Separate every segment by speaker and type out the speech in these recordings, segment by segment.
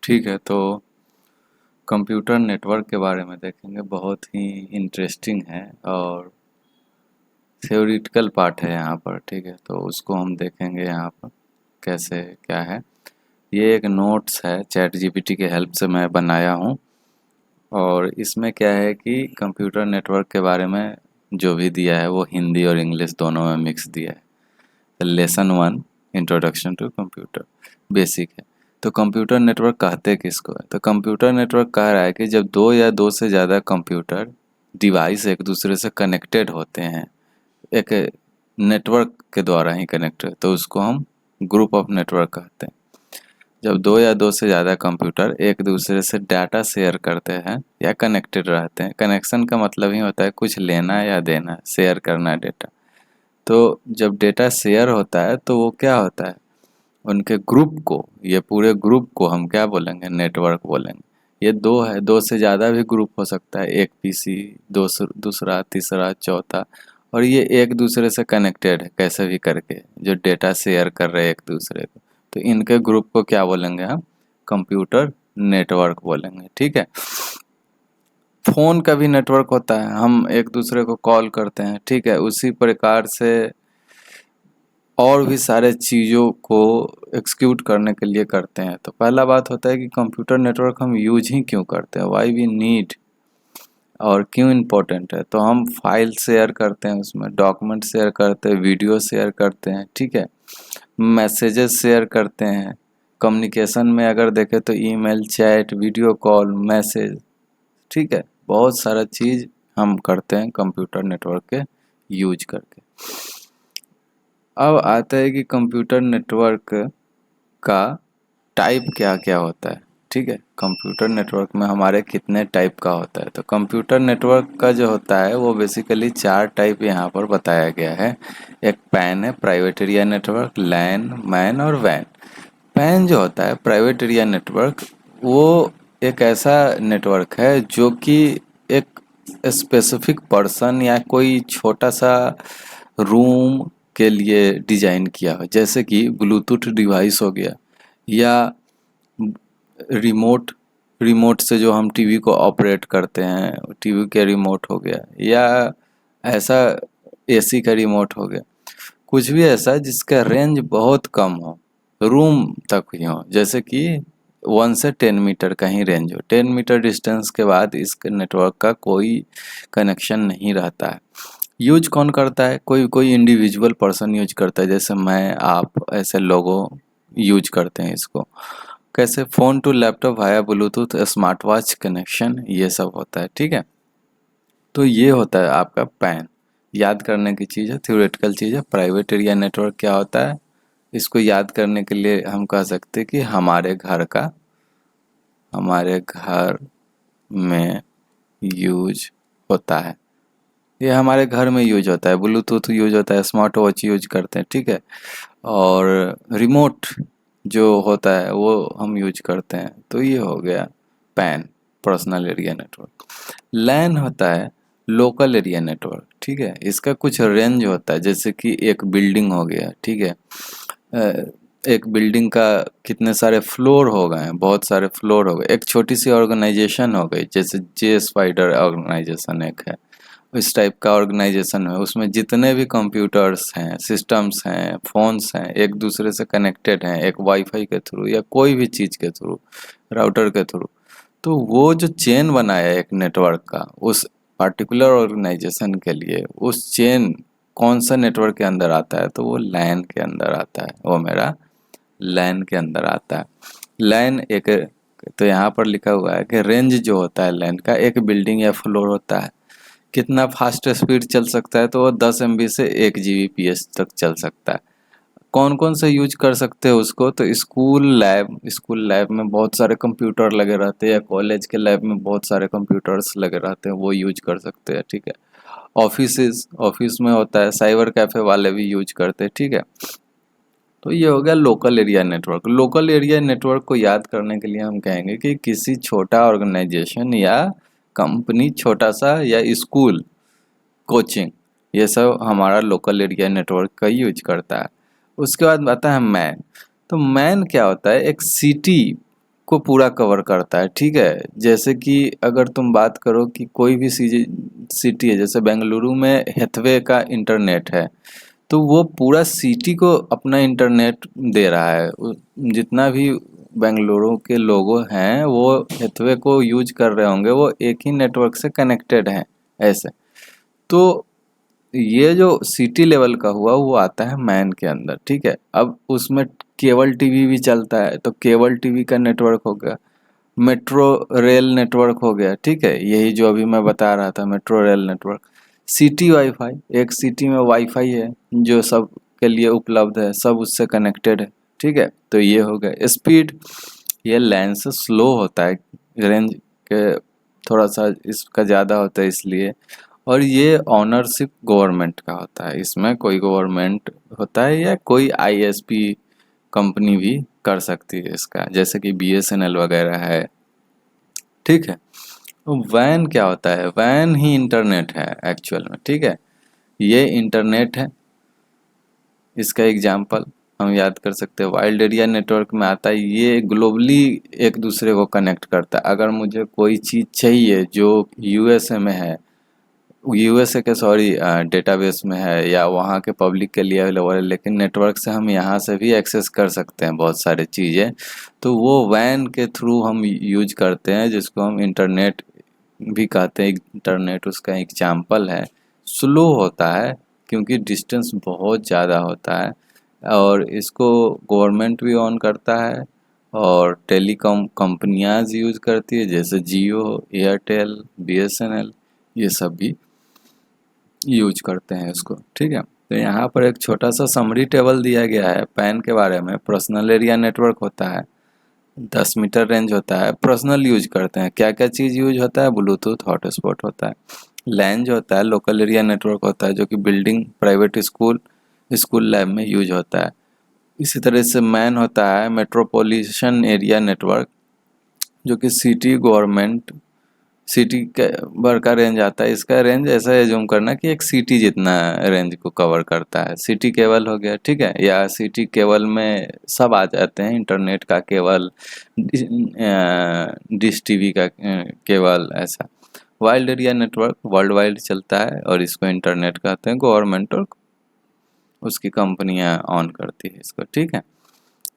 Speaker 1: ठीक है, तो कंप्यूटर नेटवर्क के बारे में देखेंगे। बहुत ही इंटरेस्टिंग है और थ्योरेटिकल पार्ट है यहाँ पर। ठीक है, तो उसको हम देखेंगे यहाँ पर कैसे क्या है। ये एक नोट्स है, चैट जीपीटी के हेल्प से मैं बनाया हूँ। और इसमें क्या है कि कंप्यूटर नेटवर्क के बारे में जो भी दिया है वो हिंदी और इंग्लिश दोनों में मिक्स दिया है। Lesson 1 introduction to computer basic है। तो कंप्यूटर नेटवर्क कहते किसको है? तो कंप्यूटर नेटवर्क कह रहा है कि जब दो या दो से ज़्यादा कंप्यूटर डिवाइस एक दूसरे से कनेक्टेड होते हैं, एक नेटवर्क के द्वारा ही कनेक्टेड, तो उसको हम ग्रुप ऑफ नेटवर्क कहते हैं। जब दो या दो से ज़्यादा कंप्यूटर एक दूसरे से डाटा शेयर करते हैं या कनेक्टेड रहते हैं, कनेक्शन का मतलब ही होता है कुछ लेना या देना, शेयर करना डेटा। तो जब डेटा शेयर होता है तो वो क्या होता है, उनके ग्रुप को, ये पूरे ग्रुप को हम क्या बोलेंगे? नेटवर्क बोलेंगे। ये दो है, दो से ज़्यादा भी ग्रुप हो सकता है, एक पीसी, दूसरा, तीसरा, चौथा, और ये एक दूसरे से कनेक्टेड है कैसे भी करके, जो डेटा शेयर कर रहे हैं एक दूसरे को। तो इनके ग्रुप को क्या बोलेंगे हम? कंप्यूटर नेटवर्क बोलेंगे। ठीक है। फ़ोन का भी नेटवर्क होता है, हम एक दूसरे को कॉल करते हैं। ठीक है, उसी प्रकार से और भी सारे चीज़ों को एक्सिक्यूट करने के लिए करते हैं। तो पहला बात होता है कि कंप्यूटर नेटवर्क हम यूज ही क्यों करते हैं, वाई वी नीड, और क्यों इम्पोर्टेंट है। तो हम फाइल शेयर करते हैं, उसमें डॉक्यूमेंट शेयर करते हैं, वीडियो शेयर करते हैं। ठीक है, मैसेजेस शेयर करते हैं। कम्युनिकेशन में अगर देखें तो email, chat, video call, message, ठीक है, बहुत सारा चीज़ हम करते हैं कंप्यूटर नेटवर्क के यूज करके। अब आता है कि कंप्यूटर नेटवर्क का टाइप क्या क्या होता है। ठीक है, कंप्यूटर नेटवर्क में हमारे कितने टाइप का होता है। तो कंप्यूटर नेटवर्क का जो होता है वो बेसिकली 4 टाइप यहाँ पर बताया गया है। एक पैन है, प्राइवेट एरिया नेटवर्क, लैन, मैन और वैन। पैन जो होता है, प्राइवेट एरिया नेटवर्क, वो एक ऐसा नेटवर्क है जो कि एक स्पेसिफिक पर्सन या कोई छोटा सा रूम के लिए डिजाइन किया हो, जैसे कि ब्लूटूथ डिवाइस हो गया, या रिमोट रिमोट से जो हम टीवी को ऑपरेट करते हैं, टीवी के रिमोट हो गया, या ऐसा एसी का रिमोट हो गया। कुछ भी ऐसा जिसका रेंज बहुत कम हो, रूम तक ही हो, जैसे कि 1 से 10 मीटर का ही रेंज हो। 10 मीटर डिस्टेंस के बाद इस नेटवर्क का कोई कनेक्शन नहीं रहता है। यूज कौन करता है? कोई कोई इंडिविजुअल पर्सन यूज करता है, जैसे मैं, आप, ऐसे लोगों यूज करते हैं इसको। कैसे? Phone to laptop via bluetooth, smart watch connection, ये सब होता है। ठीक है, तो ये होता है आपका पैन। याद करने की चीज़ है, थ्योरेटिकल चीज़ है। प्राइवेट एरिया नेटवर्क क्या होता है, इसको याद करने के लिए हम कह सकते हैं कि हमारे घर में यूज होता है। ये हमारे घर में यूज होता है, ब्लूटूथ यूज होता है, स्मार्ट वॉच यूज करते हैं। ठीक है, और रिमोट जो होता है वो हम यूज करते हैं। तो ये हो गया पैन, पर्सनल एरिया नेटवर्क। लैन होता है लोकल एरिया नेटवर्क। ठीक है, इसका कुछ रेंज होता है, जैसे कि एक बिल्डिंग हो गया। ठीक है, एक बिल्डिंग का कितने सारे फ्लोर हो गए हैं, बहुत सारे फ्लोर हो गए। एक छोटी सी ऑर्गेनाइजेशन हो गई, जैसे जे स्पाइडर ऑर्गेनाइजेशन एक है, इस टाइप का ऑर्गेनाइजेशन है। उसमें जितने भी कंप्यूटर्स हैं, सिस्टम्स हैं, फोन्स हैं, एक दूसरे से कनेक्टेड हैं, एक वाईफाई के थ्रू या कोई भी चीज़ के थ्रू, राउटर के थ्रू। तो वो जो चेन बनाया है एक नेटवर्क का, उस पार्टिकुलर ऑर्गेनाइजेशन के लिए, उस चेन कौन सा नेटवर्क के अंदर आता है? तो वो लैन के अंदर आता है, वो मेरा लैन के अंदर आता है। लैन एक, तो यहाँ पर लिखा हुआ है कि रेंज जो होता है लैन का, एक बिल्डिंग या फ्लोर होता है, कितना फास्ट स्पीड चल सकता है? तो वो 10 MB से 1 Gbps तक चल सकता है। कौन कौन से यूज कर सकते हैं उसको? तो स्कूल लैब में बहुत सारे कंप्यूटर लगे रहते हैं, या कॉलेज के लैब में बहुत सारे कंप्यूटर्स लगे रहते हैं, वो यूज कर सकते हैं। ठीक है, ऑफिस में होता है, साइबर कैफे वाले भी यूज करते हैं। ठीक है, तो ये हो गया local area network. Local area network को याद करने के लिए हम कहेंगे कि किसी छोटा ऑर्गेनाइजेशन या कंपनी, छोटा सा, या स्कूल, कोचिंग, ये सब हमारा लोकल एरिया नेटवर्क का यूज करता है। उसके बाद आता है मैन। तो मैन क्या होता है? एक सिटी को पूरा कवर करता है, ठीक है। जैसे कि अगर तुम बात करो कि कोई भी सिटी है, जैसे बेंगलुरु में हैथवे का इंटरनेट है, तो वो पूरा सिटी को अपना इंटरनेट दे रहा है। जितना भी बेंगलुरु के लोग हैं वो हैथवे को यूज कर रहे होंगे, वो एक ही नेटवर्क से कनेक्टेड हैं ऐसे। तो ये जो सिटी लेवल का हुआ वो आता है मैन के अंदर, ठीक है। अब उसमें केबल टीवी भी चलता है, तो केबल टीवी का नेटवर्क हो गया, मेट्रो रेल नेटवर्क हो गया, ठीक है। यही जो अभी मैं बता रहा था, metro rail network. City wifi, एक सिटी में वाईफाई है जो सब के लिए उपलब्ध है, सब उससे कनेक्टेड है, ठीक है। तो ये हो गया स्पीड, ये लैन से स्लो होता है, रेंज के थोड़ा सा इसका ज़्यादा होता है इसलिए। और ये ऑनरशिप गवर्नमेंट का होता है, इसमें कोई गवर्नमेंट होता है या कोई आईएसपी कंपनी भी कर सकती है इसका, जैसे कि बीएसएनएल वगैरह है, ठीक है। तो वैन क्या होता है? वैन ही इंटरनेट है एक्चुअल में, ठीक है। ये इंटरनेट है, इसका एग्जाम्पल हम याद कर सकते हैं, वाइल्ड एरिया नेटवर्क में आता है। ये ग्लोबली एक दूसरे को कनेक्ट करता है। अगर मुझे कोई चीज़ चाहिए जो यूएसए में है, यूएसए के सॉरी डेटाबेस में है या वहाँ के पब्लिक के लिए अवेलेबल है, लेकिन नेटवर्क से हम यहाँ से भी एक्सेस कर सकते हैं बहुत सारी चीज़ें, तो वो वैन के थ्रू हम यूज करते हैं, जिसको हम इंटरनेट भी कहते हैं। इंटरनेट उसका एग्जाम्पल है। स्लो होता है क्योंकि डिस्टेंस बहुत ज़्यादा होता है, और इसको गवर्नमेंट भी ऑन करता है और टेलीकॉम कंपनियाँ यूज करती है, जैसे जियो, एयरटेल, बीएसएनएल, ये सब भी यूज करते हैं इसको, ठीक है। तो यहाँ पर एक छोटा सा समरी टेबल दिया गया है पैन के बारे में। पर्सनल एरिया नेटवर्क होता है, 10 मीटर रेंज होता है, पर्सनल यूज करते हैं। क्या क्या चीज़ यूज होता है? ब्लूटूथ हॉटस्पॉट होता है। लैन जो होता है लोकल एरिया नेटवर्क होता है, जो कि building, private school, school lab में यूज होता है। इसी तरह से मैन होता है मेट्रोपॉलिटन एरिया नेटवर्क, जो कि सिटी गवर्नमेंट, सिटी के भर का रेंज आता है। इसका रेंज ऐसा एज्यूम करना कि एक सिटी जितना रेंज को कवर करता है। सिटी केबल हो गया, ठीक है, या सिटी केबल में सब आ जाते हैं, इंटरनेट का केबल, डिश टीवी का केबल, ऐसा। Wild area network world wide चलता है और इसको इंटरनेट कहते हैं। गवर्नमेंट और उसकी कंपनियां ऑन करती है इसको, ठीक है।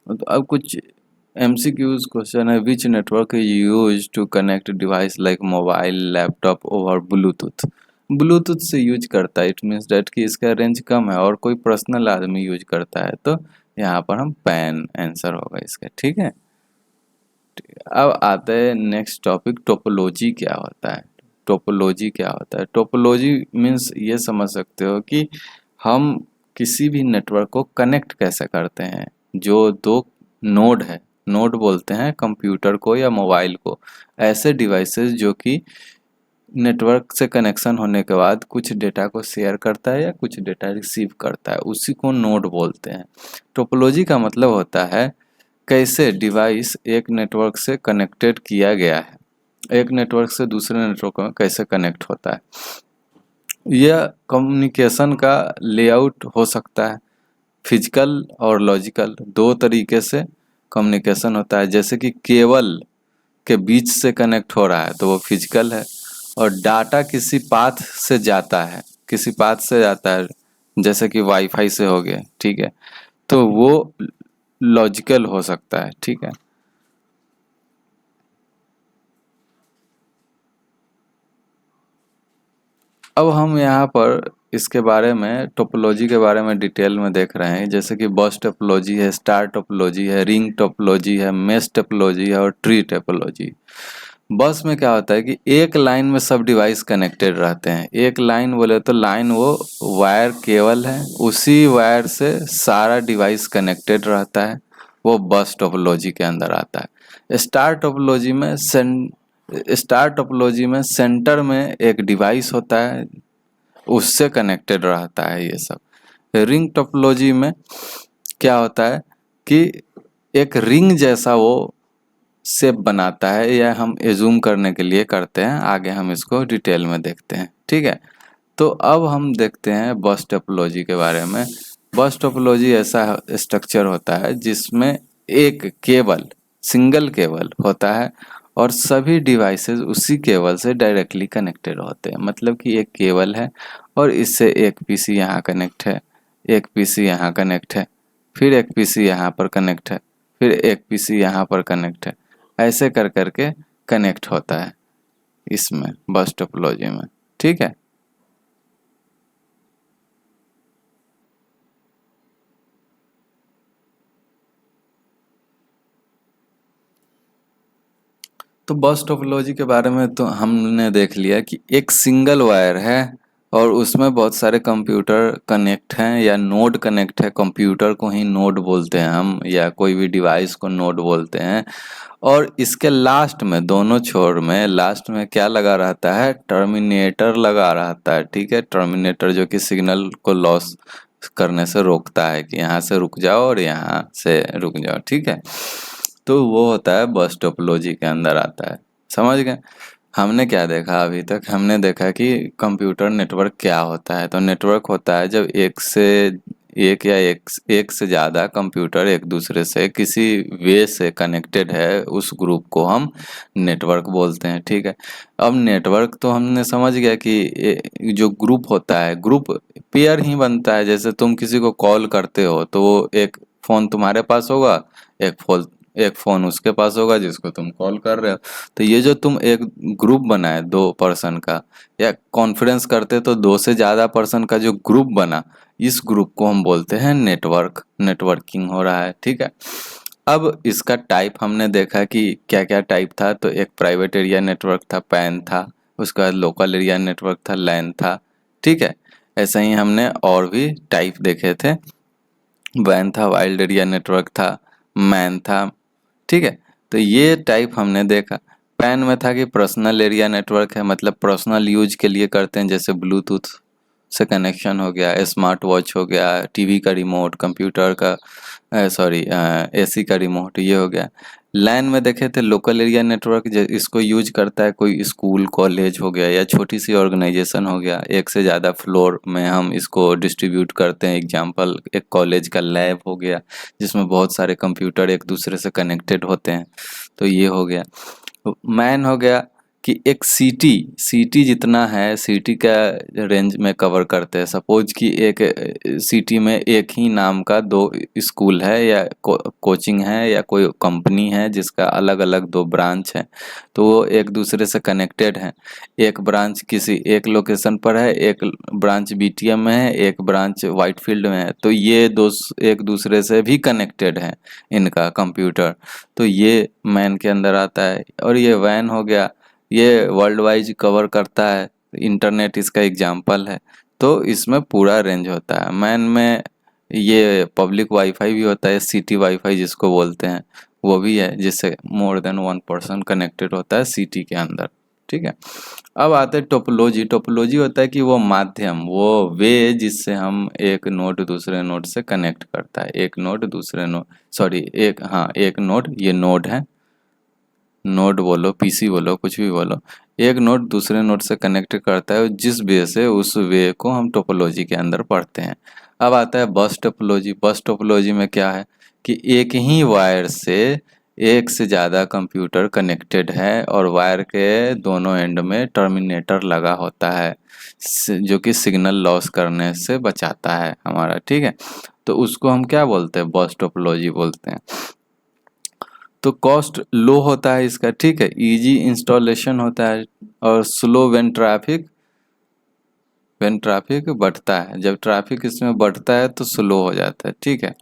Speaker 1: तो अब कुछ MCQs क्वेश्चन है। Which network is use to connect device like mobile, laptop over bluetooth? Bluetooth से यूज करता है, इट मीन्स डेट कि इसका रेंज कम है और कोई पर्सनल आदमी यूज करता है, तो यहाँ पर हम पैन आंसर होगा इसका, ठीक है। अब आते हैं नेक्स्ट टॉपिक, टोपोलॉजी क्या होता है। टोपोलॉजी क्या होता है? टोपोलॉजी मीन्स ये समझ सकते हो कि हम किसी भी नेटवर्क को कनेक्ट कैसे करते हैं। जो दो नोड है, नोड बोलते हैं कंप्यूटर को या मोबाइल को, ऐसे डिवाइसेस जो कि नेटवर्क से कनेक्शन होने के बाद कुछ डेटा को शेयर करता है या कुछ डेटा रिसीव करता है, उसी को नोड बोलते हैं। टोपोलॉजी का मतलब होता है कैसे डिवाइस एक नेटवर्क से कनेक्टेड किया गया है, एक नेटवर्क से दूसरे नेटवर्क में कैसे कनेक्ट होता है। यह कम्युनिकेशन का लेआउट हो सकता है, फिजिकल और लॉजिकल, दो तरीके से कम्युनिकेशन होता है। जैसे कि केबल के बीच से कनेक्ट हो रहा है तो वो फिजिकल है, और डाटा किसी पाथ से जाता है, किसी पाथ से जाता है, जैसे कि वाईफाई से हो गया, ठीक है, तो वो लॉजिकल हो सकता है, ठीक है। अब हम यहाँ पर इसके बारे में, टोपोलॉजी के बारे में डिटेल में देख रहे हैं। जैसे कि बस टोपोलॉजी है, स्टार टोपोलॉजी है, रिंग टोपोलॉजी है, मेश टोपोलॉजी है और ट्री टोपोलॉजी। बस में क्या होता है कि एक लाइन में सब डिवाइस कनेक्टेड रहते हैं। एक लाइन बोले तो लाइन वो वायर केबल है, उसी वायर से सारा डिवाइस कनेक्टेड रहता है, वो बस टोपोलॉजी के अंदर आता है। स्टार टोपोलॉजी में सेंटर में एक डिवाइस होता है, उससे कनेक्टेड रहता है ये सब। रिंग टोपोलॉजी में क्या होता है कि एक रिंग जैसा वो शेप बनाता है, या हम एजूम करने के लिए करते हैं, आगे हम इसको डिटेल में देखते हैं, ठीक है। तो अब हम देखते हैं बस टोपोलॉजी के बारे में। बस टोपोलॉजी ऐसा स्ट्रक्चर होता है जिसमें एक केबल सिंगल केबल होता है और सभी डिवाइसेस उसी केबल से डायरेक्टली कनेक्टेड होते हैं। मतलब कि एक केबल है और इससे एक पीसी यहाँ कनेक्ट है, एक पीसी यहाँ कनेक्ट है, फिर एक पीसी यहाँ पर कनेक्ट है, फिर एक पीसी यहाँ पर कनेक्ट है। ऐसे कर करके कनेक्ट होता है इसमें बस टोपोलॉजी में। ठीक है। तो बस टोपोलॉजी के बारे में तो हमने देख लिया कि एक सिंगल वायर है और उसमें बहुत सारे कंप्यूटर कनेक्ट हैं या नोड कनेक्ट है। कंप्यूटर को ही नोड बोलते हैं हम, या कोई भी डिवाइस को नोड बोलते हैं। और इसके लास्ट में, दोनों छोर में लास्ट में क्या लगा रहता है? टर्मिनेटर लगा रहता है। ठीक है, टर्मिनेटर जो कि सिग्नल को लॉस करने से रोकता है कि यहाँ से रुक जाओ और यहाँ से रुक जाओ। ठीक है, तो वो होता है बस टोपोलॉजी के अंदर आता है। समझ गए? हमने क्या देखा अभी तक? हमने देखा कि कंप्यूटर नेटवर्क क्या होता है। तो नेटवर्क होता है जब एक से ज़्यादा कंप्यूटर एक दूसरे से किसी वे से कनेक्टेड है, उस ग्रुप को हम नेटवर्क बोलते हैं। ठीक है, अब नेटवर्क तो हमने समझ गया कि जो ग्रुप होता है, ग्रुप पेयर ही बनता है। जैसे तुम किसी को कॉल करते हो तो वो एक फ़ोन तुम्हारे पास होगा, एक फ़ोन उसके पास होगा जिसको तुम कॉल कर रहे हो। तो ये जो तुम एक ग्रुप बनाए 2 पर्सन का, या कॉन्फ्रेंस करते तो 2 से ज़्यादा पर्सन का जो ग्रुप बना, इस ग्रुप को हम बोलते हैं नेटवर्क। नेटवर्किंग हो रहा है। ठीक है, अब इसका टाइप हमने देखा कि क्या क्या टाइप था। तो एक प्राइवेट एरिया नेटवर्क था, पैन था। उसके बाद लोकल एरिया नेटवर्क था, लैन था। ठीक है, ऐसे ही हमने और भी टाइप देखे थे। वैन था, वाइल्ड एरिया नेटवर्क था, मैन था। ठीक है, तो ये टाइप हमने देखा। पैन में था कि पर्सनल एरिया नेटवर्क है, मतलब पर्सनल यूज के लिए करते हैं, जैसे ब्लूटूथ से कनेक्शन हो गया, स्मार्ट वॉच हो गया, टीवी का रिमोट, कंप्यूटर का सॉरी एसी का रिमोट, ये हो गया। लैन में देखे थे लोकल एरिया नेटवर्क, इसको यूज करता है कोई स्कूल कॉलेज हो गया या छोटी सी ऑर्गेनाइजेशन हो गया, एक से ज़्यादा फ्लोर में हम इसको डिस्ट्रीब्यूट करते हैं। एग्जांपल एक कॉलेज का लैब हो गया जिसमें बहुत सारे कंप्यूटर एक दूसरे से कनेक्टेड होते हैं, तो ये हो गया। मैन हो गया कि एक सिटी, सिटी जितना है सिटी का रेंज में कवर करते हैं। सपोज कि एक सिटी में एक ही नाम का 2 स्कूल है या कोचिंग है या कोई कंपनी है जिसका अलग अलग 2 ब्रांच है, तो वो एक दूसरे से कनेक्टेड हैं। एक ब्रांच किसी एक लोकेशन पर है, एक ब्रांच बीटीएम में है, एक ब्रांच वाइटफील्ड में है, तो ये दो एक दूसरे से भी कनेक्टेड हैं इनका कंप्यूटर। तो ये मैन के अंदर आता है। और ये वैन हो गया, ये वर्ल्ड वाइज कवर करता है, इंटरनेट इसका एग्जाम्पल है। तो इसमें पूरा रेंज होता है। मैन में ये पब्लिक वाईफाई भी होता है, सिटी वाईफाई जिसको बोलते हैं, वो भी है, जिससे मोर देन 1 पर्सन कनेक्टेड होता है सिटी के अंदर। ठीक है, अब आते हैं टोपोलॉजी। टोपोलॉजी होता है कि वो माध्यम, वो वे जिससे हम एक नोड दूसरे नोड से कनेक्ट करता है। एक नोड दूसरे नोड, सॉरी एक, हाँ एक नोड, ये नोड है, नोड बोलो, पीसी बोलो, कुछ भी बोलो, एक नोड दूसरे नोड से कनेक्ट करता है, जिस वे से उस वे को हम टोपोलॉजी के अंदर पढ़ते हैं। अब आता है बस टोपोलॉजी। बस टोपोलॉजी में क्या है कि एक ही वायर से एक से ज़्यादा कंप्यूटर कनेक्टेड है और वायर के दोनों एंड में टर्मिनेटर लगा होता है, जो कि सिग्नल लॉस करने से बचाता है हमारा। ठीक है, तो उसको हम क्या बोलते हैं? बस टोपोलॉजी बोलते हैं। तो कॉस्ट लो होता है इसका। ठीक है, इजी इंस्टॉलेशन होता है और स्लो व्हेन ट्रैफिक बढ़ता है। जब ट्रैफिक इसमें बढ़ता है तो स्लो हो जाता है। ठीक है,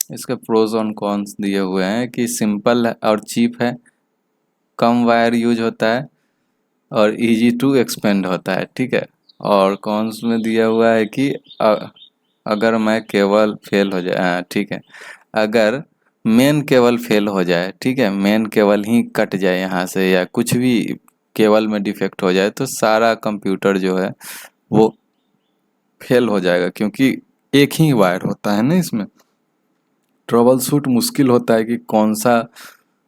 Speaker 1: इसके प्रोज और कॉन्स दिए हुए हैं कि सिंपल है और चीप है, कम वायर यूज होता है और इजी टू एक्सपेंड होता है। ठीक है, और कॉन्स में दिया हुआ है कि अगर मैं केबल फेल हो जाए, ठीक है, अगर मेन केबल फेल हो जाए, ठीक है, मेन केबल ही कट जाए यहाँ से या कुछ भी केबल में डिफेक्ट हो जाए, तो सारा कंप्यूटर जो है वो फेल हो जाएगा, क्योंकि एक ही वायर होता है ना इसमें। ट्रबल शूट मुश्किल होता है कि कौन सा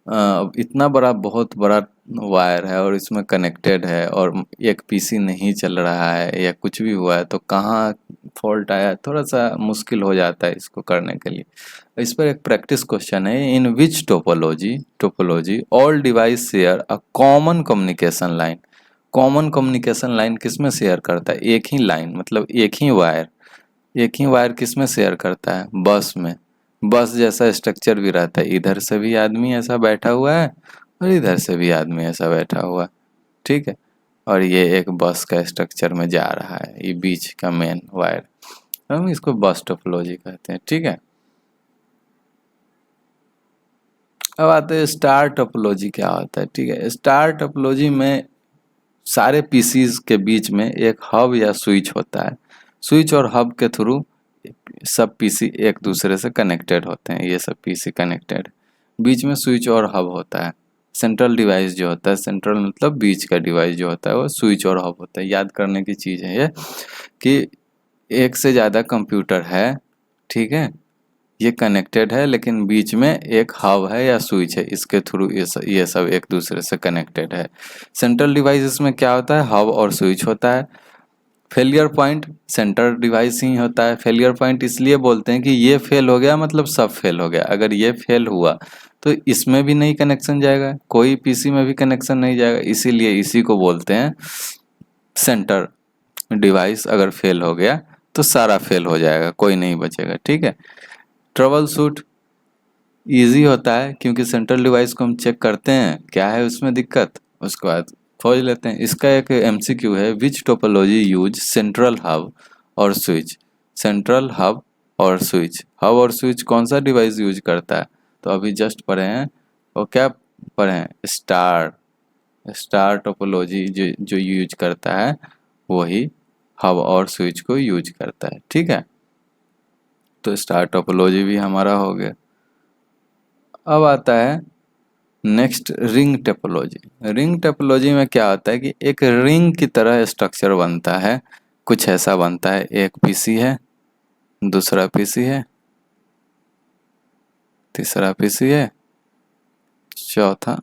Speaker 1: इतना बड़ा बहुत बड़ा वायर है और इसमें कनेक्टेड है और एक पीसी नहीं चल रहा है या कुछ भी हुआ है तो कहाँ फॉल्ट आया है, थोड़ा सा मुश्किल हो जाता है इसको करने के लिए। इस पर एक प्रैक्टिस क्वेश्चन है, in which topology all device share a common communication line. Common communication line किसमें शेयर करता है? एक ही लाइन मतलब एक ही वायर किस में शेयर करता है? बस में। बस जैसा स्ट्रक्चर भी रहता है, इधर से भी आदमी ऐसा बैठा हुआ है और इधर से भी आदमी ऐसा बैठा हुआ है, ठीक है। और ये एक बस का स्ट्रक्चर में जा रहा है, ये बीच का मेन वायर, हम इसको बस टोपोलॉजी कहते हैं, ठीक है। अब आते हैं स्टार टोपोलॉजी क्या होता है, ठीक है। स्टार टोपोलॉजी में सारे पीसीज के बीच में एक हब या स्विच होता है। स्विच और हब के थ्रू सब पीसी एक दूसरे से कनेक्टेड होते हैं, ये सब पीसी कनेक्टेड। बीच में स्विच और हब होता है। सेंट्रल डिवाइस जो होता है, सेंट्रल मतलब बीच का डिवाइस जो होता है वो स्विच और हब होता है। याद करने की चीज़ है ये कि एक से ज़्यादा कंप्यूटर है, ठीक है, ये कनेक्टेड है लेकिन बीच में एक हब है या स्विच है, इसके थ्रू ये सब एक दूसरे से कनेक्टेड है। सेंट्रल डिवाइस में क्या होता है? हब और स्विच होता है। फेलियर पॉइंट सेंटर डिवाइस ही होता है। फेलियर पॉइंट इसलिए बोलते हैं कि ये फेल हो गया मतलब सब फेल हो गया। अगर ये फेल हुआ तो इसमें भी नहीं कनेक्शन जाएगा, कोई पीसी में भी कनेक्शन नहीं जाएगा, इसीलिए इसी को बोलते हैं सेंटर डिवाइस। अगर फेल हो गया तो सारा फेल हो जाएगा, कोई नहीं बचेगा, ठीक है। ट्रबल शूट ईजी होता है क्योंकि सेंट्रल डिवाइस को हम चेक करते हैं क्या है उसमें दिक्कत, उसके बाद खोज लेते हैं। इसका एक एमसीक्यू है, which topology use central hub और स्विच। सेंट्रल हब और स्विच, हब और स्विच कौन सा डिवाइस यूज करता है? तो अभी जस्ट पढ़े हैं, और क्या पढ़े हैं? स्टार। स्टार टोपोलॉजी जो यूज करता है वही हब और स्विच को यूज करता है, ठीक है। तो स्टार टोपोलॉजी भी हमारा हो गया। अब आता है next ring topology. Ring topology में क्या होता है कि एक रिंग की तरह स्ट्रक्चर बनता है, कुछ ऐसा बनता है। एक पीसी है, दूसरा पीसी है, तीसरा पीसी है, चौथा,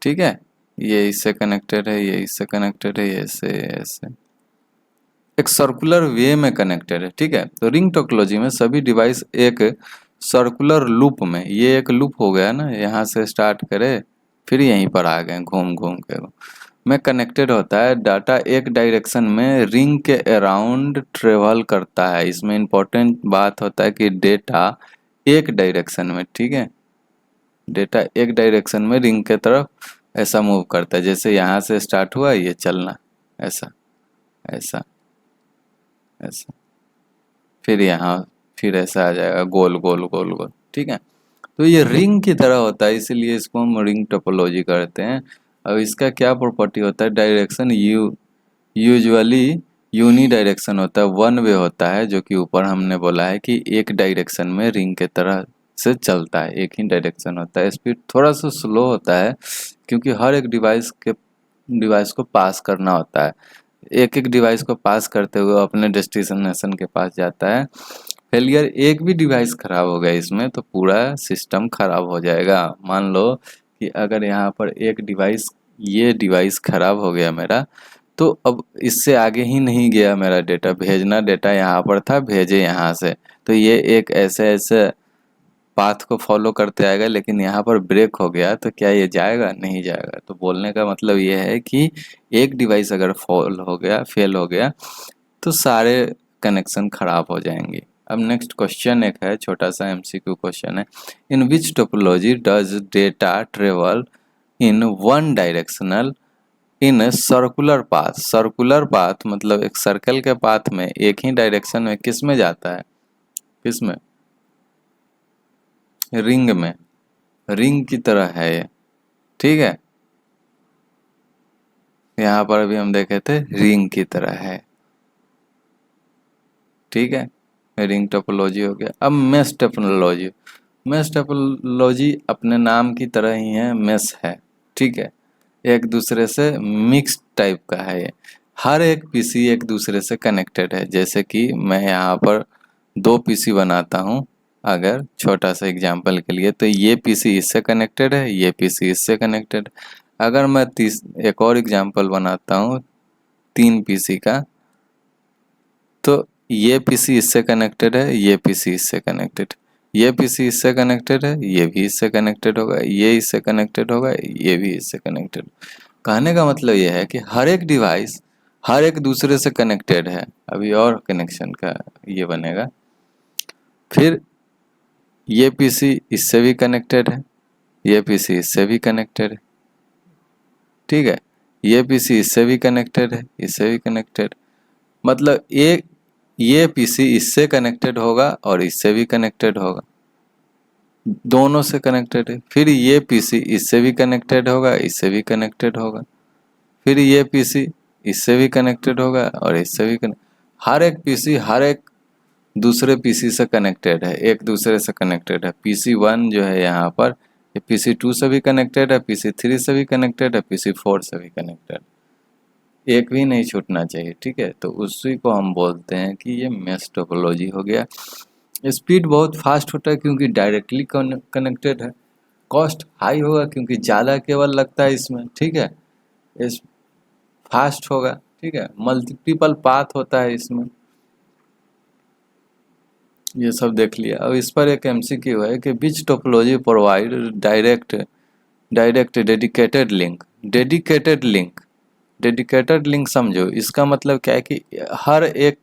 Speaker 1: ठीक है। ये इससे कनेक्टेड है, ये इससे कनेक्टेड है, ये ऐसे ऐसे एक सर्कुलर वे में कनेक्टेड है, ठीक है। तो रिंग टोपोलॉजी में सभी डिवाइस एक सर्कुलर लूप में, ये एक लूप हो गया ना, यहाँ से स्टार्ट करे फिर यहीं पर आ गए घूम घूम के में कनेक्टेड होता है। डाटा एक डायरेक्शन में रिंग के अराउंड ट्रेवल करता है। इसमें इम्पोर्टेंट बात होता है कि डेटा एक डायरेक्शन में, ठीक है, डेटा एक डायरेक्शन में रिंग के तरफ ऐसा मूव करता है। जैसे यहाँ से स्टार्ट हुआ ये चलना, ऐसा ऐसा ऐसा, फिर यहाँ फिर ऐसा आ जाएगा गोल गोल गोल गोल, ठीक है। तो ये रिंग की तरह होता है, इसीलिए इसको हम रिंग टोपोलॉजी करते हैं। अब इसका क्या प्रॉपर्टी होता है? डायरेक्शन यूजुअली यूनी डायरेक्शन होता है, वन वे होता है, जो कि ऊपर हमने बोला है कि एक डायरेक्शन में रिंग के तरह से चलता है, एक ही डायरेक्शन होता है। स्पीड थोड़ा सा स्लो होता है क्योंकि हर एक डिवाइस को पास करना होता है। एक एक डिवाइस को पास करते हुए अपने डेस्टिनेशन के पास जाता है। फेलियर एक भी डिवाइस खराब हो गया इसमें तो पूरा सिस्टम खराब हो जाएगा। मान लो कि अगर यहाँ पर एक डिवाइस, ये डिवाइस खराब हो गया मेरा, तो अब इससे आगे ही नहीं गया मेरा डेटा, भेजना डेटा यहाँ पर था, भेजे यहाँ से, तो ये एक ऐसे ऐसे पाथ को फॉलो करते आएगा, लेकिन यहाँ पर ब्रेक हो गया तो क्या ये जाएगा? नहीं जाएगा। तो बोलने का मतलब ये है कि एक डिवाइस अगर फेल हो गया तो सारे कनेक्शन खराब हो जाएंगे। अब नेक्स्ट क्वेश्चन एक है, छोटा सा एमसीक्यू क्वेश्चन है, in which topology does data travel in one directional in circular path. Circular path मतलब एक सर्कल के पाथ में एक ही डायरेक्शन में किस में जाता है? किस में? रिंग में। रिंग की तरह है ये, ठीक है। यहाँ पर अभी हम देखे थे रिंग की तरह है, ठीक है। रिंग टोपोलॉजी हो गया। अब मेश टोपोलॉजी। मेश टोपोलॉजी अपने नाम की तरह ही है, मेश है, ठीक है। एक दूसरे से मिक्स टाइप का है ये। हर एक पीसी एक दूसरे से कनेक्टेड है। जैसे कि मैं यहाँ पर दो पीसी बनाता हूँ, अगर छोटा सा एग्जांपल के लिए, तो ये पीसी इससे कनेक्टेड है, ये पीसी इससे कनेक्टेड। अगर मैं एक और एग्जांपल बनाता हूँ 3 पीसी का, तो ये पीसी इससे कनेक्टेड है, ये पीसी इससे कनेक्टेड, ये पीसी इससे कनेक्टेड है, ये भी इससे कनेक्टेड होगा, ये इससे कनेक्टेड होगा, ये भी इससे कनेक्टेड। कहने का मतलब ये है कि हर एक डिवाइस हर एक दूसरे से कनेक्टेड है। अभी और कनेक्शन का ये बनेगा। फिर ये पीसी इससे भी कनेक्टेड है, ये पीसी इससे भी कनेक्टेड है, ठीक है, ये पीसी इससे भी कनेक्टेड है, इससे भी कनेक्टेड। मतलब एक ये पीसी इससे कनेक्टेड होगा और इससे भी कनेक्टेड होगा, दोनों से कनेक्टेड है। फिर ये पीसी इससे भी कनेक्टेड होगा, इससे भी कनेक्टेड होगा। फिर ये पीसी इससे भी कनेक्टेड होगा और इससे भी हर एक पीसी हर एक दूसरे पीसी से कनेक्टेड है, एक दूसरे से कनेक्टेड है। पीसी 1 जो है यहाँ पर, ये पीसी 2 से भी कनेक्टेड है, पीसी 3 से भी कनेक्टेड है, पीसी 4 से भी कनेक्टेड, एक भी नहीं छूटना चाहिए, ठीक है। तो उसी को हम बोलते हैं कि ये मेश टोपोलॉजी हो गया। स्पीड बहुत फास्ट होता है क्योंकि डायरेक्टली कनेक्टेड है। कॉस्ट हाई होगा क्योंकि ज़्यादा केबल लगता है इसमें, ठीक है। इस फास्ट होगा, ठीक है। मल्टीपल पाथ होता है इसमें, ये सब देख लिया। अब इस पर एक एमसीक्यू है कि which topology provide direct dedicated link. Dedicated link समझो, इसका मतलब क्या है कि हर एक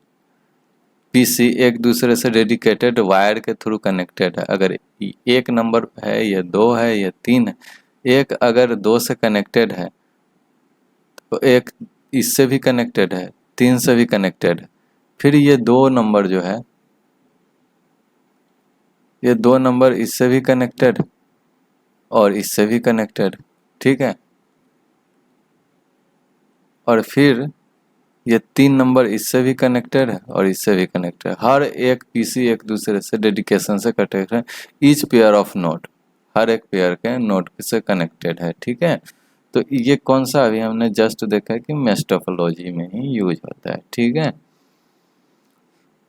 Speaker 1: पीसी एक दूसरे से डेडिकेटेड वायर के थ्रू कनेक्टेड है। अगर एक नंबर है, या 2 है, या 3 है, एक अगर 2 से कनेक्टेड है तो एक इससे भी कनेक्टेड है, 3 से भी कनेक्टेड है। फिर ये 2 नंबर जो है, ये 2 नंबर इससे भी कनेक्टेड और इससे भी कनेक्टेड, ठीक है। और फिर ये 3 नंबर इससे भी कनेक्टेड है और इससे भी कनेक्टेड है। हर एक पीसी एक दूसरे से डेडिकेशन से कनेक्टेड है। ईच पेयर ऑफ नोड, हर एक पेयर के नोड से कनेक्टेड है, ठीक है। तो ये कौन सा अभी हमने जस्ट देखा है कि मेश टोपोलॉजी में ही यूज होता है, ठीक है।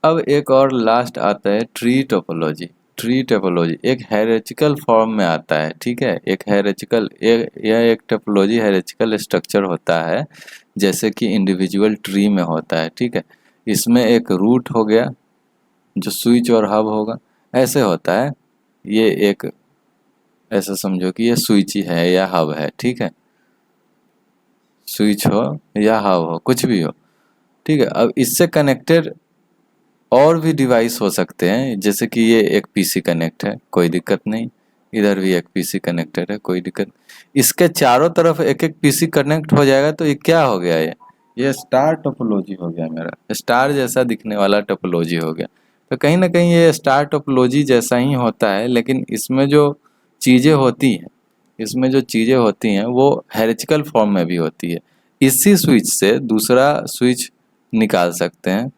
Speaker 1: अब एक और लास्ट आता है ट्री टोपोलॉजी। ट्री टोपोलॉजी एक हायरार्चिकल फॉर्म में आता है, ठीक है। एक हायरार्चिकल, यह एक टोपोलॉजी हायरार्चिकल स्ट्रक्चर होता है, जैसे कि इंडिविजुअल ट्री में होता है, ठीक है। इसमें एक रूट हो गया जो स्विच और हब होगा, ऐसे होता है। ये एक ऐसा समझो कि ये स्विच ही है या हब है, ठीक है। स्विच हो या हब हो, कुछ भी हो, ठीक है। अब इससे कनेक्टेड और भी डिवाइस हो सकते हैं, जैसे कि ये एक पीसी कनेक्ट है, कोई दिक्कत नहीं। इधर भी एक पीसी कनेक्टेड है, कोई दिक्कत। इसके चारों तरफ एक एक पीसी कनेक्ट हो जाएगा तो ये क्या हो गया, ये स्टार टोपोलॉजी हो गया, मेरा स्टार जैसा दिखने वाला टोपोलॉजी हो गया। तो कहीं ना कहीं ये स्टार टोपोलॉजी जैसा ही होता है, लेकिन इसमें जो चीज़ें होती हैं, इसमें जो चीज़ें होती हैं वो हायरार्चिकल फॉर्म में भी होती है। इसी स्विच से दूसरा स्विच निकाल सकते हैं,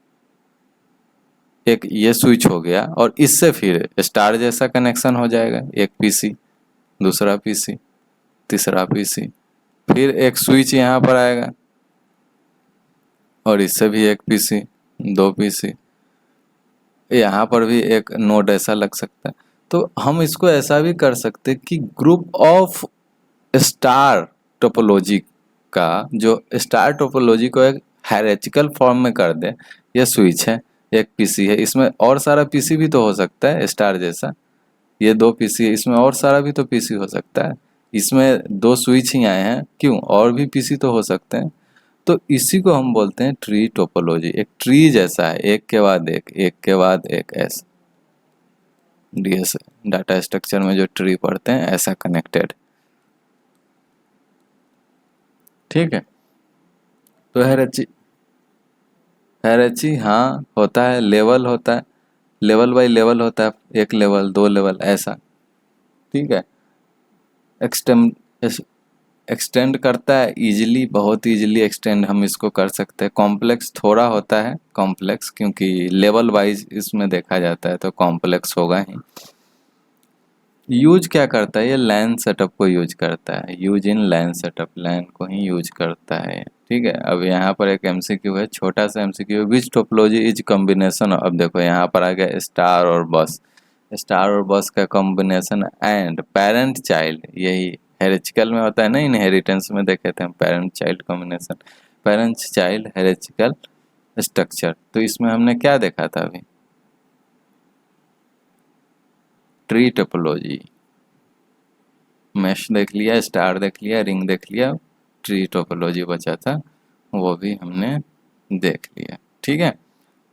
Speaker 1: एक ये स्विच हो गया और इससे फिर स्टार जैसा कनेक्शन हो जाएगा। एक पीसी, दूसरा पीसी, तीसरा पीसी, फिर एक स्विच यहाँ पर आएगा और इससे भी एक पीसी, 2 पीसी, यहाँ पर भी एक नोड ऐसा लग सकता है। तो हम इसको ऐसा भी कर सकते हैं कि ग्रुप ऑफ स्टार टोपोलॉजी का, जो स्टार टोपोलॉजी को एक हायरार्चिकल फॉर्म में कर दे। ये स्विच है, एक पीसी है, इसमें और सारा पीसी भी तो हो सकता है स्टार जैसा। ये 2 पीसी है, इसमें और सारा भी तो पीसी हो सकता है। इसमें 2 स्विच ही आए हैं, क्यों, और भी पीसी तो हो सकते हैं। तो इसी को हम बोलते हैं ट्री टोपोलॉजी। एक ट्री जैसा है, एक के बाद एक के बाद एक, ऐसा डीएस डाटा स्ट्रक्चर में जो ट्री पढ़ते हैं ऐसा कनेक्टेड, ठीक है। तो हायरार्ची हाँ होता है, लेवल होता है, लेवल बाय लेवल होता है, एक लेवल, 2 लेवल, ऐसा, ठीक है। एक्सटेंड एक्सटेंड करता है इजीली, बहुत इजीली एक्सटेंड हम इसको कर सकते हैं। कॉम्प्लेक्स थोड़ा होता है, कॉम्प्लेक्स क्योंकि लेवल वाइज इसमें देखा जाता है तो कॉम्प्लेक्स होगा ही। यूज क्या करता है, ये लैन सेटअप को यूज करता है, यूज इन लैन सेटअप, लैन को ही यूज करता है, ठीक है। अब यहाँ पर एक एमसीक्यू है, छोटा सा MCQ, which topology is combination. अब देखो यहाँ पर आ गया स्टार और बस। स्टार और बस का कॉम्बिनेशन एंड पेरेंट चाइल्ड, यही हेरिजिकल में होता है ना, इनहेरिटेंस में देखे थे हम parent child combination, parent child hierarchical structure. तो इसमें हमने क्या देखा था अभी, ट्री टोपोलॉजी, मैश देख लिया, स्टार देख लिया, रिंग देख लिया, ट्री टोपोलॉजी बचा था वो भी हमने देख लिया। ठीक है,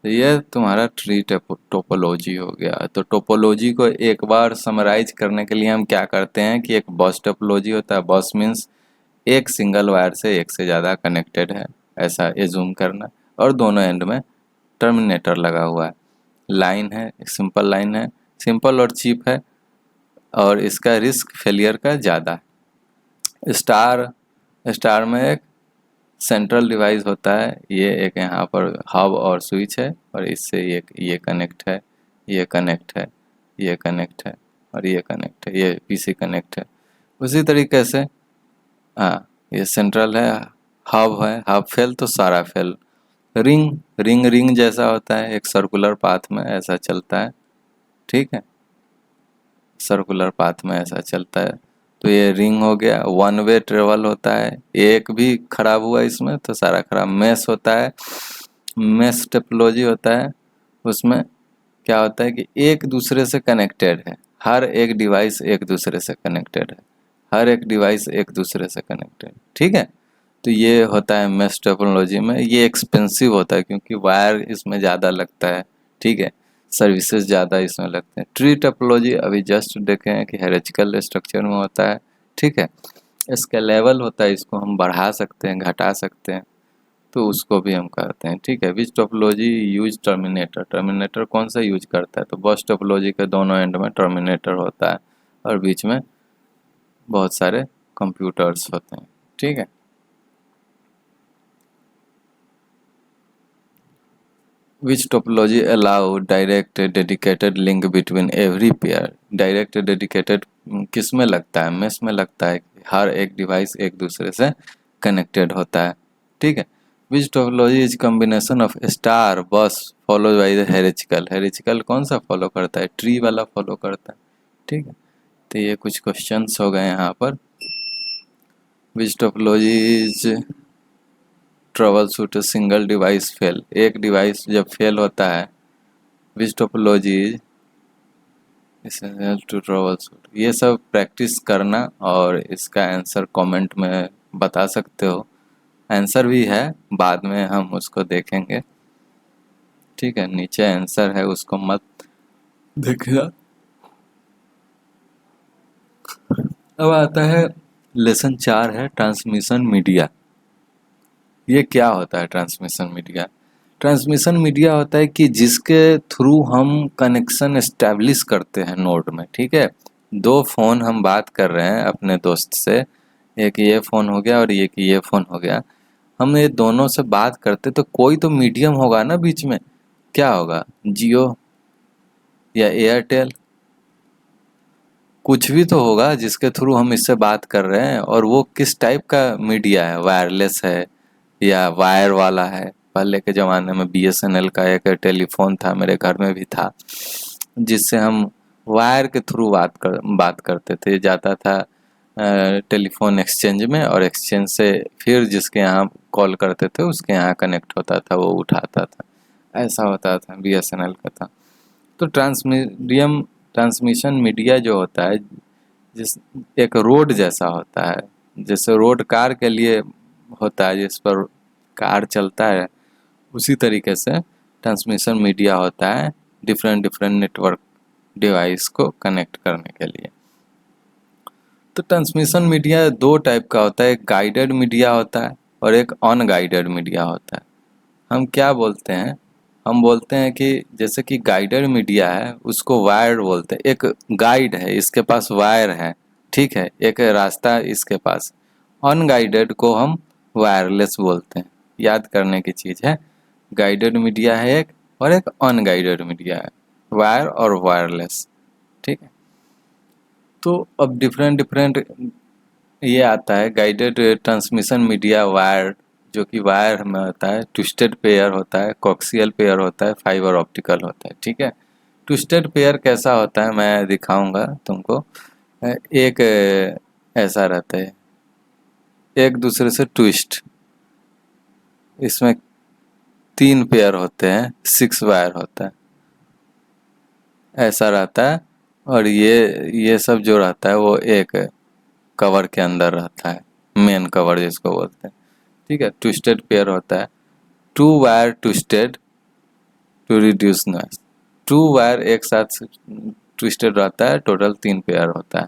Speaker 1: तो ये तुम्हारा ट्री टोपोलॉजी हो गया। तो टोपोलॉजी को एक बार समराइज करने के लिए हम क्या करते हैं कि एक बस टोपोलॉजी होता है, बस मीन्स एक सिंगल वायर से एक से ज़्यादा कनेक्टेड है, ऐसा एज्यूम करना, और दोनों एंड में टर्मिनेटर लगा हुआ है, लाइन है, एक सिंपल लाइन है, सिंपल और चीप है, और इसका रिस्क फेलियर का ज़्यादा है। स्टार, स्टार में एक सेंट्रल डिवाइस होता है, ये एक यहाँ पर हब और स्विच है, और इससे ये कनेक्ट है, ये कनेक्ट है, ये कनेक्ट है, और ये कनेक्ट है, ये पीसी कनेक्ट है। उसी तरीके से हाँ, ये सेंट्रल है, हब है, हब फेल तो सारा फेल। रिंग, रिंग जैसा होता है, एक सर्कुलर पाथ में ऐसा चलता है। ठीक है, सर्कुलर पाथ में ऐसा चलता है। तो ये रिंग हो गया, वन वे ट्रेवल होता है, एक भी खराब हुआ इसमें तो सारा खराब। मेश होता है, मेश टोपोलॉजी होता है, उसमें क्या होता है कि एक दूसरे से कनेक्टेड है, हर एक डिवाइस एक दूसरे से कनेक्टेड है, हर एक डिवाइस एक दूसरे से कनेक्टेड। ठीक है, तो ये होता है मेश टोपोलॉजी में। ये एक्सपेंसिव होता है क्योंकि वायर इसमें ज़्यादा लगता है। ठीक है, सर्विसेज ज़्यादा इसमें लगते हैं। ट्री टोपोलॉजी अभी जस्ट देखे हैं कि हेरिजिकल स्ट्रक्चर में होता है। ठीक है, इसका लेवल होता है, इसको हम बढ़ा सकते हैं, घटा सकते हैं, तो उसको भी हम करते हैं। ठीक है, which topology use terminator, terminator कौन सा यूज करता है, तो बस टोपोलॉजी के दोनों एंड में टर्मिनेटर होता है और बीच में बहुत सारे कंप्यूटर्स होते हैं। ठीक है, which topology allow direct dedicated link between every pair, direct dedicated किस में लगता है, मेश में लगता है, हर एक डिवाइस एक दूसरे से कनेक्टेड होता है। ठीक है, which topology is combination of star bus follow by the hierarchical, hierarchical कौन सा फॉलो करता है, ट्री वाला फॉलो करता है। ठीक है, तो ये कुछ क्वेश्चंस हो गए यहाँ पर। Which topology is troubleshoot single device fail, एक डिवाइस जब फेल होता है, which topology to troubleshoot. ये सब प्रैक्टिस करना और इसका आंसर कमेंट में बता सकते हो, आंसर भी है, बाद में हम उसको देखेंगे। ठीक है, नीचे आंसर है, उसको मत देखना। अब आता है लेसन 4 है ट्रांसमिशन मीडिया। ये क्या होता है ट्रांसमिशन मीडिया, ट्रांसमिशन मीडिया होता है कि जिसके थ्रू हम कनेक्शन एस्टेब्लिश करते हैं नोड में। ठीक है, दो फ़ोन हम बात कर रहे हैं अपने दोस्त से, एक ये फ़ोन हो गया और एक ये फ़ोन हो गया, हम ये दोनों से बात करते तो कोई तो मीडियम होगा ना बीच में, क्या होगा, जियो या एयरटेल, कुछ भी तो होगा जिसके थ्रू हम इससे बात कर रहे हैं। और वो किस टाइप का मीडिया है, वायरलेस है या वायर वाला है। पहले के ज़माने में बीएसएनएल का एक टेलीफोन था, मेरे घर में भी था, जिससे हम वायर के थ्रू बात करते थे। जाता था टेलीफोन एक्सचेंज में, और एक्सचेंज से फिर जिसके यहाँ कॉल करते थे उसके यहाँ कनेक्ट होता था, वो उठाता था, ऐसा होता था, बीएसएनएल का था। तो ट्रांसमिशन मीडिया जो होता है, जिस एक रोड जैसा होता है, जैसे रोड कार के लिए होता है जिस पर कार चलता है, उसी तरीके से ट्रांसमिशन मीडिया होता है डिफरेंट डिफरेंट नेटवर्क डिवाइस को कनेक्ट करने के लिए। तो ट्रांसमिशन मीडिया दो टाइप का होता है, एक गाइडेड मीडिया होता है और एक अनगाइडेड मीडिया होता है। हम क्या बोलते हैं, हम बोलते हैं कि जैसे कि गाइडेड मीडिया है उसको वायर बोलते हैं, एक गाइड है, इसके पास वायर है, ठीक है, एक रास्ता इसके पास। अनगाइडेड को हम वायरलेस बोलते हैं, याद करने की चीज़ है। गाइडेड मीडिया है एक, और एक अनगाइडेड मीडिया है, वायर और वायरलेस। ठीक है, तो अब डिफरेंट डिफरेंट ये आता है। गाइडेड ट्रांसमिशन मीडिया वायर, जो कि वायर में होता है, ट्विस्टेड पेयर होता है, कोक्सियल पेयर होता है, फाइबर ऑप्टिकल होता है। ठीक है, ट्विस्टेड पेयर कैसा होता है मैं दिखाऊंगा तुमको। एक ऐसा रहता है, एक दूसरे से ट्विस्ट, इसमें 3 पेयर होते हैं, 6 वायर होता है, ऐसा रहता है। और ये सब जो रहता है वो एक कवर के अंदर रहता है, मेन कवर जिसको बोलते हैं। ठीक है, ट्विस्टेड पेयर होता है। 2 wire twisted to reduce noise. 2 wire एक साथ ट्विस्टेड रहता है, टोटल 3 पेयर होता है।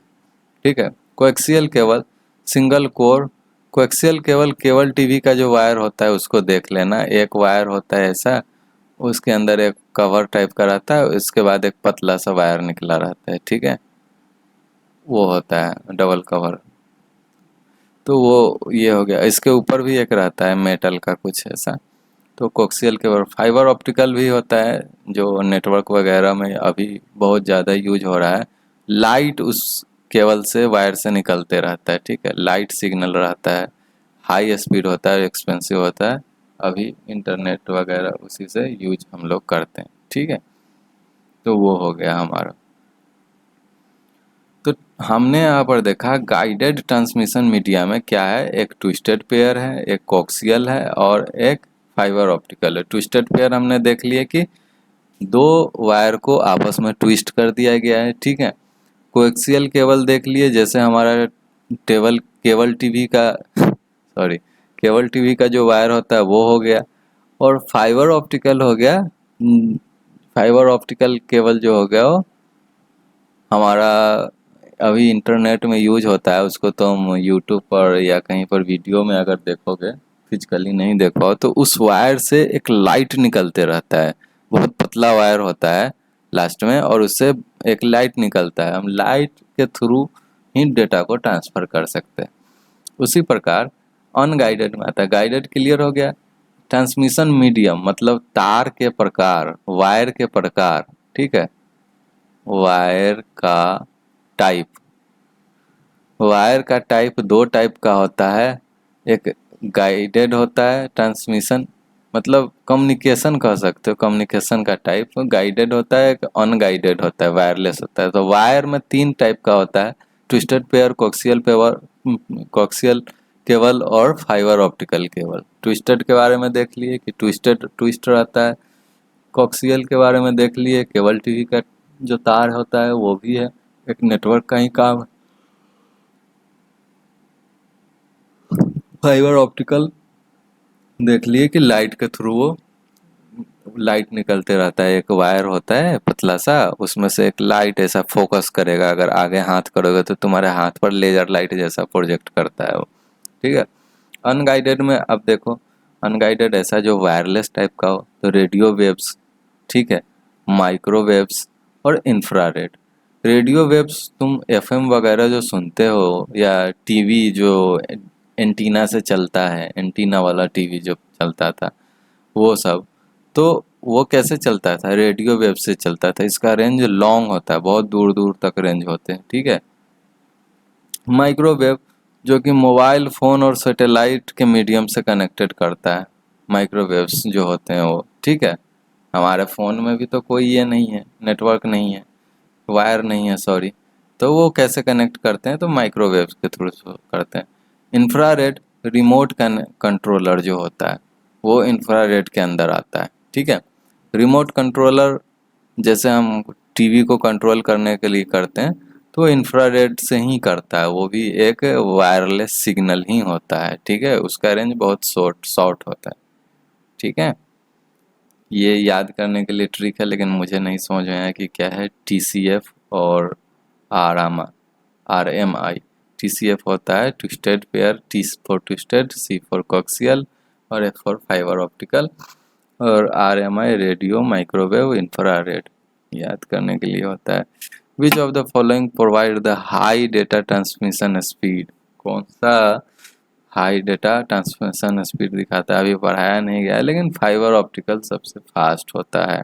Speaker 1: ठीक है, coaxial cable, single core. Coaxial cable, cable TV का जो वायर होता है उसको देख लेना। एक वायर होता है ऐसा, उसके अंदर एक कवर टाइप का रहता है, उसके बाद एक पतला सा वायर निकला रहता है। ठीक है, वो होता है डबल कवर। तो वो ये हो गया। इसके ऊपर भी एक रहता है मेटल का कुछ ऐसा। तो कोक्सियल केबल। फाइबर ऑप्टिकल भी होता है जो नेटवर्क वगैरह में अभी बहुत ज़्यादा यूज हो रहा है। लाइट उस केबल से, वायर से निकलते रहता है। ठीक है, लाइट सिग्नल रहता है, हाई स्पीड होता है, एक्सपेंसिव होता है। अभी इंटरनेट वगैरह उसी से यूज हम लोग करते हैं। ठीक है, तो वो हो गया हमारा। तो हमने यहाँ पर देखा गाइडेड ट्रांसमिशन मीडिया में क्या है, एक ट्विस्टेड पेयर है, एक कोक्सियल है और एक फाइबर ऑप्टिकल है। ट्विस्टेड पेयर हमने देख लिया कि 2 वायर को आपस में ट्विस्ट कर दिया गया है। ठीक है, कोएक्सियल केबल देख लिए, जैसे हमारा केबल टीवी का सॉरी, केबल टीवी का जो वायर होता है वो हो गया। और फाइबर ऑप्टिकल हो गया, फाइबर ऑप्टिकल केबल जो हो गया वो हमारा अभी इंटरनेट में यूज होता है। उसको तो हम यूट्यूब पर या कहीं पर वीडियो में अगर देखोगे, फिजिकली नहीं देख पाओ, तो उस वायर से एक लाइट निकलते रहता है। बहुत पतला वायर होता है लास्ट में, और उससे एक लाइट निकलता है। हम लाइट के थ्रू ही डेटा को ट्रांसफर कर सकते हैं। उसी प्रकार अनगाइडेड में आता है। गाइडेड क्लियर हो गया। ट्रांसमिशन मीडियम मतलब तार के प्रकार, वायर के प्रकार। ठीक है, वायर का टाइप। वायर का टाइप 2 टाइप का होता है। एक गाइडेड होता है ट्रांसमिशन, मतलब कम्युनिकेशन कह सकते हो, कम्युनिकेशन का टाइप गाइडेड होता है। एक अनगाइडेड होता है, वायरलेस होता है। तो वायर में 3 टाइप का होता है, ट्विस्टेड पेयर, कोक्सियल पेयर, कोक्सियल केबल और फाइबर ऑप्टिकल केबल। ट्विस्टेड के बारे में देख लिए कि ट्विस्ट रहता है। कोक्सियल के बारे में देख लिए, केबल टीवी का जो तार होता है वो भी है, एक नेटवर्क का ही काम है। फाइबर ऑप्टिकल देख लिए कि लाइट के थ्रू वो लाइट निकलते रहता है। एक वायर होता है पतला सा, उसमें से एक लाइट ऐसा फोकस करेगा, अगर आगे हाथ करोगे तो तुम्हारे हाथ पर लेजर लाइट जैसा प्रोजेक्ट करता है वो। ठीक है, अनगाइडेड में अब देखो, अनगाइडेड ऐसा जो वायरलेस टाइप का हो, तो रेडियो वेव्स, ठीक है, माइक्रोवेव्स और इंफ्रारेड। रेडियो वेव्स तुम एफएम वगैरह जो सुनते हो, या टीवी जो एंटीना से चलता है, एंटीना वाला टीवी जो चलता था वो सब, तो वो कैसे चलता था, रेडियो वेव से चलता था। इसका रेंज लॉन्ग होता है, बहुत दूर दूर तक रेंज होते हैं। ठीक है, माइक्रोवेव जो कि मोबाइल फ़ोन और सैटेलाइट के मीडियम से कनेक्टेड करता है, माइक्रोवेव्स जो होते हैं वो। ठीक है, हमारे फ़ोन में भी तो कोई ये नहीं है, नेटवर्क नहीं है, वायर नहीं है सॉरी, तो वो कैसे कनेक्ट करते हैं, तो माइक्रोवेव्स के थ्रू करते हैं। इंफ्रारेड रिमोट कंट्रोलर जो होता है वो इंफ्रारेड के अंदर आता है। ठीक है, रिमोट कंट्रोलर जैसे हम टीवी को कंट्रोल करने के लिए करते हैं, तो इंफ्रारेड से ही करता है, वो भी एक वायरलेस सिग्नल ही होता है। ठीक है, उसका रेंज बहुत शॉर्ट होता है। ठीक है, ये याद करने के लिए ट्रिक है, लेकिन मुझे नहीं समझ में आया कि क्या है। TCF और RMI। TCF होता है twisted pair, T for twisted, C for coaxial और F फॉर फाइबर ऑप्टिकल, और RMI रेडियो माइक्रोवेव इंफ्रारेड याद करने के लिए होता है। Which of the following provide the high data transmission speed. कौन सा हाई डेटा ट्रांसमिशन स्पीड दिखाता है, अभी पढ़ाया नहीं गया है, लेकिन फाइबर ऑप्टिकल सबसे फास्ट होता है।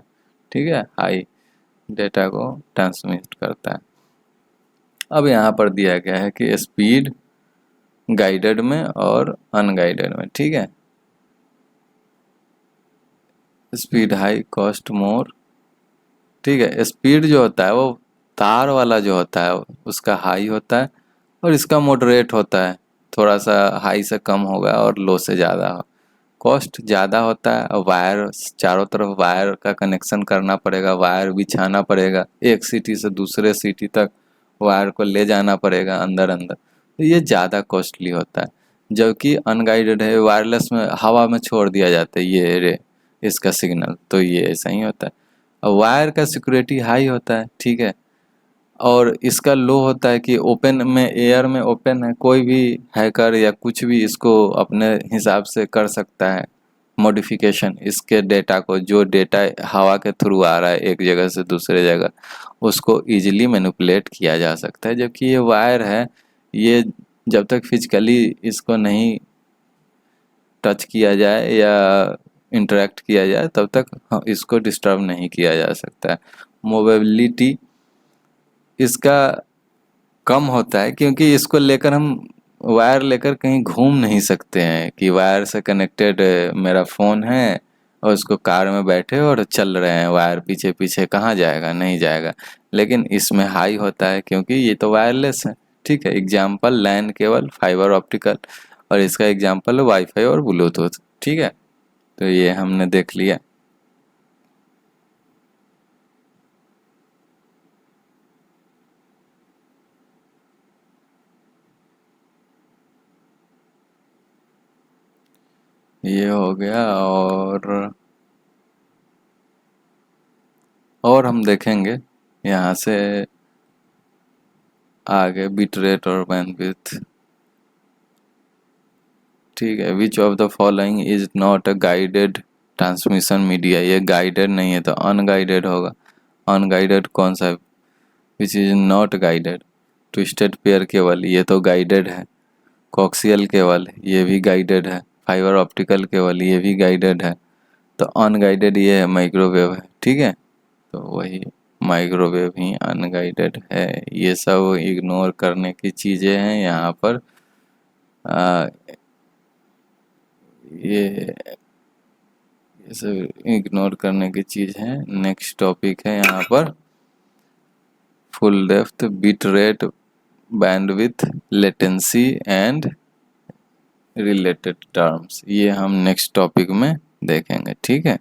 Speaker 1: ठीक है, हाई डेटा को ट्रांसमिट करता है। अब यहाँ पर दिया गया है कि स्पीड गाइडेड में और अनगाइडेड में। ठीक है, स्पीड हाई, कॉस्ट मोर, ठीक है। स्पीड जो होता है वो तार वाला जो होता है उसका हाई होता है और इसका मॉडरेट होता है, थोड़ा सा हाई से कम होगा और लो से ज़्यादा हो। कॉस्ट ज़्यादा होता है और वायर, चारों तरफ वायर का कनेक्शन करना पड़ेगा, वायर बिछाना पड़ेगा, एक सिटी से दूसरे सिटी तक वायर को ले जाना पड़ेगा अंदर अंदर, तो ये ज़्यादा कॉस्टली होता है। जबकि अनगाइडेड है, वायरलेस में हवा में छोड़ दिया जाता है ये रे, इसका सिग्नल, तो ये ऐसा ही होता है। और वायर का सिक्योरिटी हाई होता है, ठीक है। और इसका लो होता है कि ओपन में, एयर में ओपन है, कोई भी हैकर या कुछ भी इसको अपने हिसाब से कर सकता है मॉडिफिकेशन, इसके डेटा को, जो डेटा हवा के थ्रू आ रहा है एक जगह से दूसरे जगह, उसको इजीली मैनिपुलेट किया जा सकता है। जबकि ये वायर है, ये जब तक फिजिकली इसको नहीं टच किया जाए या इंटरेक्ट किया जाए तब तक इसको डिस्टर्ब नहीं किया जा सकता है। मोबिलिटी इसका कम होता है क्योंकि इसको लेकर हम वायर लेकर कहीं घूम नहीं सकते हैं कि वायर से कनेक्टेड मेरा फ़ोन है और उसको कार में बैठे और चल रहे हैं वायर पीछे पीछे, कहाँ जाएगा, नहीं जाएगा। लेकिन इसमें हाई होता है क्योंकि ये तो वायरलेस है, ठीक है। Example LAN cable, fibre optical, और इसका एग्जाम्पल है वाईफाई और ब्लूटूथ, ठीक है। तो ये हमने देख लिया। ये हो गया। और हम देखेंगे यहाँ से आगे बिट रेट और बैंडविड्थ, ठीक है। Which of the following is not a guided transmission media, ये गाइडेड नहीं है तो अनगाइडेड होगा। अनगाइडेड कौन सा है? Which is not guided, twisted pair cable, ये तो गाइडेड है। कोक्सियल केबल, ये भी गाइडेड है। फाइबर ऑप्टिकल केबल, ये भी गाइडेड है। तो अनगाइडेड ये है, माइक्रोवेव है, ठीक है। तो वही माइक्रोवेव ही अनगाइडेड है। ये सब इग्नोर करने की चीज़ें हैं यहाँ पर। आ, ये सब इग्नोर करने की चीज़ है। नेक्स्ट टॉपिक है यहाँ पर full depth, bit rate, bandwidth, latency and related terms. ये हम नेक्स्ट टॉपिक में देखेंगे, ठीक है।